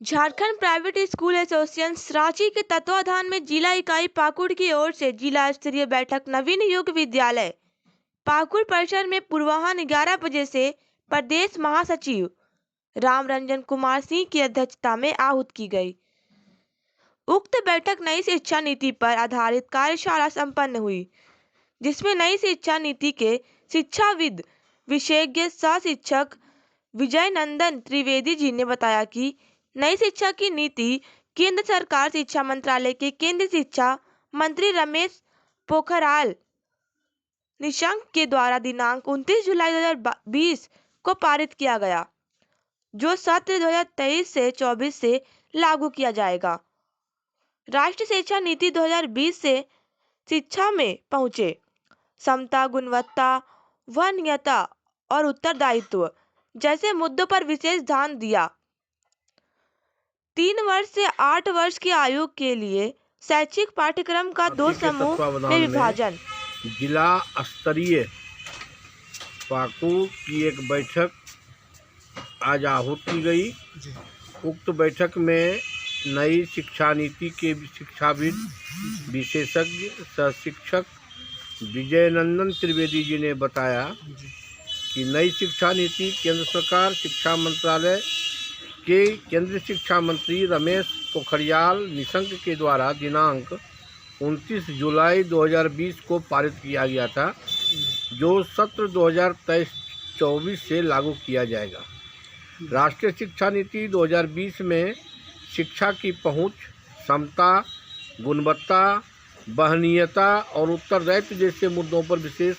Jharkhand private school association Ranchi के तत्वाधान में जिला इकाई पाकुड़ की ओर से जिला स्तरीय बैठक नवीन युग विद्यालय पाकुड़ परिसर में पूर्वाह्न 11 बजे से प्रदेश महासचिव राम रंजन कुमार सिंह की अध्यक्षता में आहूत की गई। उक्त बैठक नई शिक्षा नीति पर आधारित कार्यशाला संपन्न हुई, जिसमें नई शिक्षा नीति के शिक्षाविद विशेषज्ञ सह शिक्षक विजय नंदन त्रिवेदी जी ने बताया कि नई शिक्षा की नीति केंद्र सरकार शिक्षा मंत्रालय के केंद्रीय शिक्षा मंत्री रमेश पोखरियाल निशंक के द्वारा दिनांक 29 जुलाई 2020 को पारित किया गया, जो सत्र 2023 से 24 से लागू किया जाएगा। राष्ट्रीय शिक्षा नीति 2020 से शिक्षा में पहुंचे समता, गुणवत्ता, वहनीयता और उत्तरदायित्व जैसे मुद्दों पर विशेष ध्यान दिया। 3 वर्ष से 8 वर्ष की आयु के लिए शैक्षिक पाठ्यक्रम का 2 समूह में विभाजन। जिला स्तरीय पाकुड़ की एक बैठक आज आहूत की गई। उक्त बैठक में नई शिक्षा नीति के शिक्षाविद विशेषज्ञ सह शिक्षक विजय नंदन त्रिवेदी जी ने बताया कि नई शिक्षा नीति केंद्र सरकार शिक्षा मंत्रालय के केंद्रीय शिक्षा मंत्री रमेश पोखरियाल निशंक के द्वारा दिनांक 29 जुलाई 2020 को पारित किया गया था, जो सत्र 2023-24 से लागू किया जाएगा। राष्ट्रीय शिक्षा नीति 2020 में शिक्षा की पहुंच, समता, गुणवत्ता, वहनीयता और उत्तरदायित्व जैसे मुद्दों पर विशेष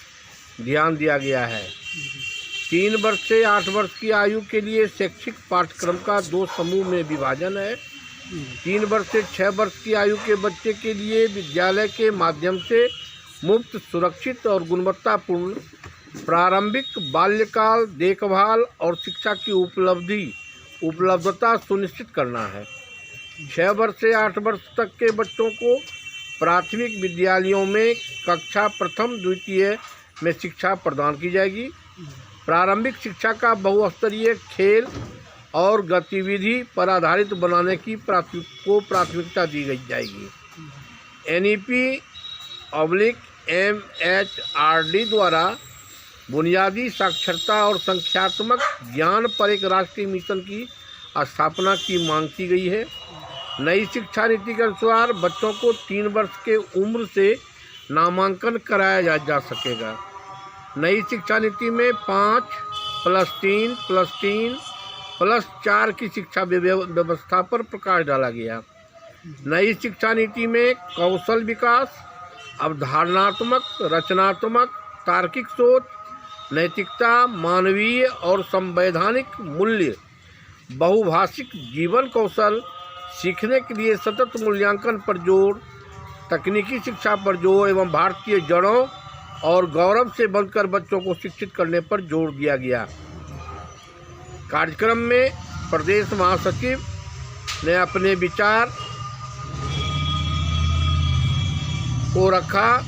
ध्यान दिया गया है। 3 वर्ष से 8 वर्ष की आयु के लिए शैक्षिक पाठ्यक्रम का 2 समूह में विभाजन है। 3 वर्ष से 6 वर्ष की आयु के बच्चे के लिए विद्यालय के माध्यम से मुफ्त, सुरक्षित और गुणवत्तापूर्ण प्रारंभिक बाल्यकाल देखभाल और शिक्षा की उपलब्धता सुनिश्चित करना है। 6 वर्ष से 8 वर्ष तक के बच्चों को प्राथमिक विद्यालयों में कक्षा प्रथम द्वितीय में शिक्षा प्रदान की जाएगी। प्रारंभिक शिक्षा का बहुस्तरीय खेल और गतिविधि पर आधारित बनाने की प्राथमिकता दी जाएगी। NEP/MHRD द्वारा बुनियादी साक्षरता और संख्यात्मक ज्ञान पर एक राष्ट्रीय मिशन की स्थापना की मांग की गई है। नई शिक्षा नीति के अनुसार बच्चों को 3 वर्ष के उम्र से नामांकन कराया जा सकेगा। नई शिक्षा नीति में 5+3+3+4 की शिक्षा व्यवस्था पर प्रकाश डाला गया। नई शिक्षा नीति में कौशल विकास, अवधारणात्मक, रचनात्मक, तार्किक सोच, नैतिकता, मानवीय और संवैधानिक मूल्य, बहुभाषिक जीवन कौशल, सीखने के लिए सतत मूल्यांकन पर जोर, तकनीकी शिक्षा पर जोर एवं भारतीय जड़ों और गौरव से बनकर बच्चों को शिक्षित करने पर जोर दिया गया। कार्यक्रम में प्रदेश महासचिव ने अपने विचार को रखा